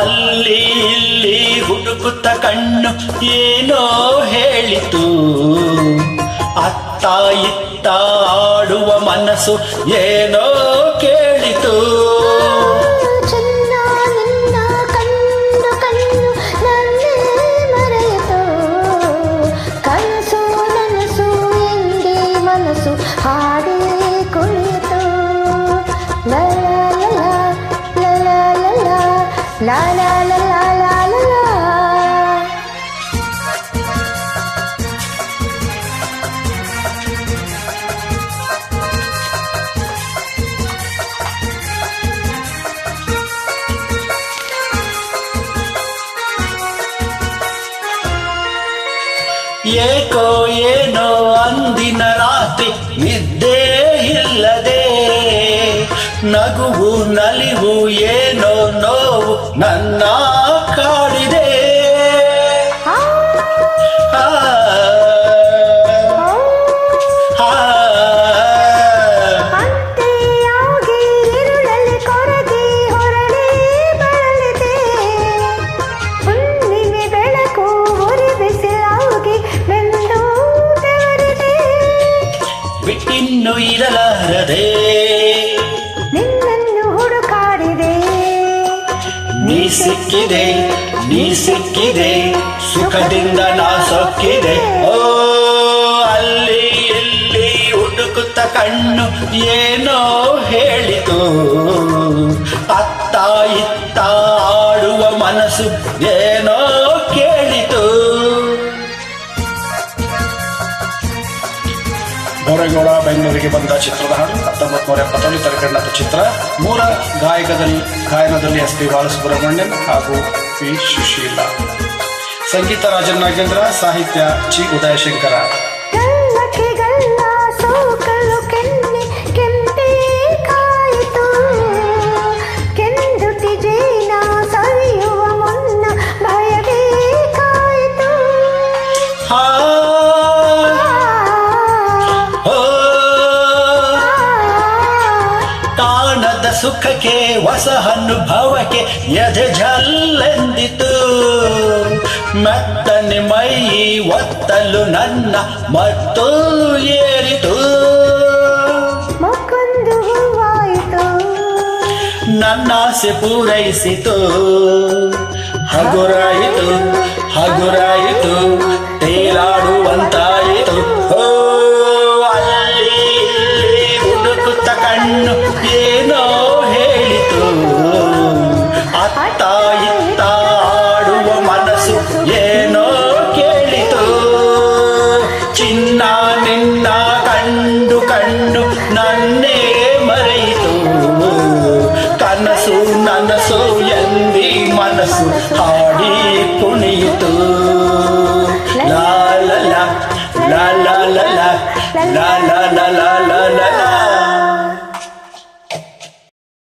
ಅಲ್ಲಿ ಇಲ್ಲಿ ಹುಡುಕುತ್ತ ಕಣ್ಣು ಏನೋ ಹೇಳಿತು. ಅತ್ತ ಇತ್ತ ಆಡುವ ಮನಸ್ಸು ಏನೋ ಕೇಳಿತು. ಹಾಡೇ ಕುಳಿತು ಲ ಲ ಲ ಲ ಲ ಲ ಲ ಲ ಲ. ಏಕೋ ಏನೋ ಅಂದಿನ ರಾತ್ರಿ ನಿದ್ದೆ ಇಲ್ಲದೆ, ನಗುವು ನಲಿವು ಏನೋ ನೋವು ನನ್ನ ಕಾಡಿದೆ. ಬಿಟ್ಟಿನ್ನು ಇರಲಾರದೆ ನಿನ್ನನ್ನು ಹುಡುಕಾಡಿದೆ. ನೀ ಸಿಕ್ಕಿದೆ ನೀ ಸಿಕ್ಕಿದೆ ಸುಖದಿಂದ ನಾ ಸೊಕ್ಕಿದೆ. ಓ ಅಲ್ಲಿ ಇಲ್ಲಿ ಹುಡುಕುತ್ತ ಕಣ್ಣು ಏನೋ ಹೇಳಿತು. ಅತ್ತ ಇತ್ತ ಆಡುವ ಮನಸ್ಸು ಏನೋ ಕೇಳಿತು. ಬೋರೇಗೌಡ ಬೆಂಗಳೂರಿಗೆ ಬಂದ ಚಿತ್ರದ ಹಾಡು 1970 ತೆರೆಕಂಡ ಚಿತ್ರ. ಮೂಲ ಗಾಯನದಲ್ಲಿ ಎಸ್ ಪಿ ಬಾಲಸುಬ್ರಹ್ಮಣ್ಯನ್ ಹಾಗೂ ಪಿ ಸುಶೀಲಾ. ಸಂಗೀತ ರಾಜನ್ ನಾಗೇಂದ್ರ, ಸಾಹಿತ್ಯ ಚಿ ಉದಯಶಂಕರ. ಕಾಣದ ಸುಖಕ್ಕೆ ಹೊಸ ಅನುಭವಕ್ಕೆ ಎದೆ ಜಲ್ಲೆಂದಿತು. ಮೆತ್ತನೆ ಮೈ ಒತ್ತಲು ನನ್ನ ಮತ್ತು ಏರಿತು. ಮತ್ತೊಂದು ಹೂವಾಯಿತು ನನ್ನ ಆಸೆ ಪೂರೈಸಿತು. ಹಗುರಾಯಿತು ಹಗುರಾಯಿತು ತೇಲಾಡುವಂತಾಯಿತು. ಅಲ್ಲಿ ಇಲ್ಲಿ ಹುಡುಕುತ್ತ ಕಣ್ಣು ಏನೋ ಹೇಳಿತು. ಅತ್ತ ಇತ್ತ ಆಡುವ ಮನಸ್ಸು ಏನೋ ಕೇಳಿತು. ಚಿನ್ನ ನಿನ್ನ ಕಂಡು ಕಂಡು ನನ್ನೇ ಮರೆಯಿತು. ಕನಸು ನನಸು ಎಂದಿ ಮನಸ್ಸು ಹಾಡಿ ಕುಣಿಯಿತು. ಲಾ ಲ ಲ ಲ ಲ ಲ ಲ ಲ ಲ ಲ ಲ.